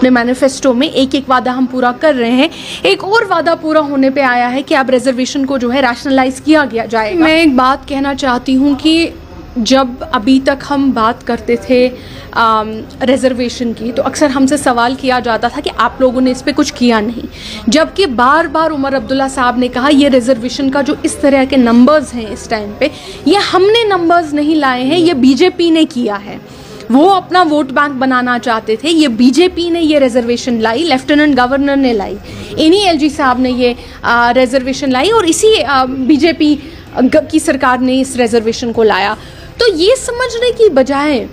अपने मैनिफेस्टो में एक एक वादा हम पूरा कर रहे हैं। एक और वादा पूरा होने पे आया है कि अब रिजर्वेशन को जो है रैशनलाइज किया गया जाएगा। मैं एक बात कहना चाहती हूँ कि जब अभी तक हम बात करते थे रिजर्वेशन की, तो अक्सर हमसे सवाल किया जाता था कि आप लोगों ने इस पे कुछ किया नहीं, जबकि बार बार उमर अब्दुल्ला साहब ने कहा ये रिजर्वेशन का जो इस तरह के नंबर्स हैं इस टाइम पे, ये हमने नंबर्स नहीं लाए हैं, ये बीजेपी ने किया है। वो अपना वोट बैंक बनाना चाहते थे, ये बीजेपी ने ये रिजर्वेशन लाई, लेफ्टिनेंट गवर्नर ने लाई, इन्हीं एलजी साहब ने ये रिजर्वेशन लाई और इसी बीजेपी की सरकार ने इस रिजर्वेशन को लाया। तो ये समझने की बजाय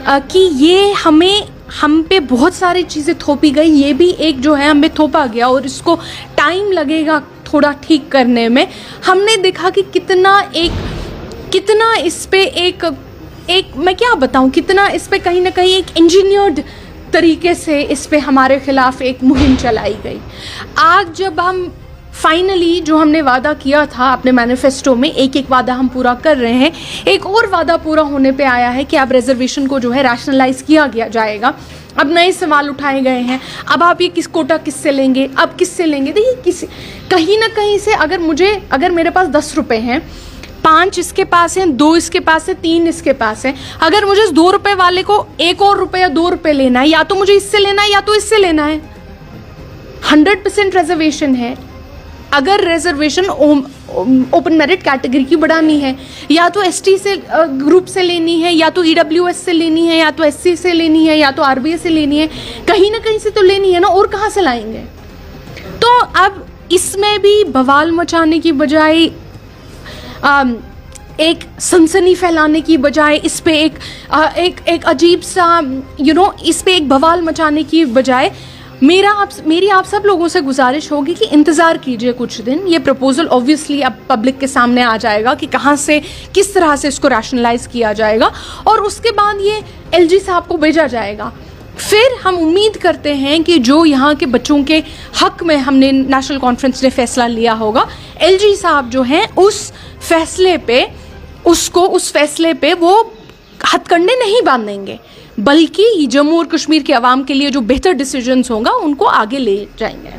कि ये हम पे बहुत सारी चीज़ें थोपी गई, ये भी एक जो है हमें थोपा गया और इसको टाइम लगेगा थोड़ा ठीक करने में। हमने देखा कि कितना इस पे एक मैं क्या बताऊं, कितना इस पे कहीं ना कहीं एक इंजीनियर्ड तरीके से इस पे हमारे खिलाफ एक मुहिम चलाई गई। आज जब हम फाइनली जो हमने वादा किया था अपने मैनिफेस्टो में, एक एक वादा हम पूरा कर रहे हैं, एक और वादा पूरा होने पे आया है कि अब रिजर्वेशन को जो है रैशनलाइज किया गया जाएगा। अब नए सवाल उठाए गए हैं, अब आप ये कोटा किससे लेंगे, अब किससे लेंगे। देखिए कहीं ना कहीं से अगर मेरे पास 10 रुपये हैं, 5 इसके पास हैं, 2 इसके पास है, 3 इसके पास है, अगर मुझे इस 2 रुपये वाले को 1 और रुपये या 2 रुपये लेना है, या तो मुझे इससे लेना है या तो इससे लेना है। 100% रिजर्वेशन है। अगर रिजर्वेशन ओपन मेरिट कैटेगरी की बढ़ानी है, या तो एसटी से ग्रुप से लेनी है, या तो ईडब्ल्यूएस से लेनी है, या तो एससी से लेनी है, या तो आरबीए से लेनी है, कहीं ना कहीं से तो लेनी है ना, और कहाँ से लाएंगे। तो अब इसमें भी बवाल मचाने की बजाय, एक सनसनी फैलाने की बजाय, इस पे एक अजीब सा इस पे एक बवाल मचाने की बजाय मेरी आप सब लोगों से गुजारिश होगी कि इंतज़ार कीजिए कुछ दिन। ये प्रपोजल ऑब्वियसली अब पब्लिक के सामने आ जाएगा कि कहाँ से किस तरह से इसको रैशनलाइज किया जाएगा, और उसके बाद ये एलजी साहब को भेजा जाएगा। फिर हम उम्मीद करते हैं कि जो यहाँ के बच्चों के हक में हमने नेशनल कॉन्फ्रेंस ने फैसला लिया होगा, एलजी साहब जो हैं उस फैसले पे वो हथकंडे नहीं बांधेंगे, बल्कि जम्मू और कश्मीर के अवाम के लिए जो बेहतर डिसीजंस होगा उनको आगे ले जाएंगे।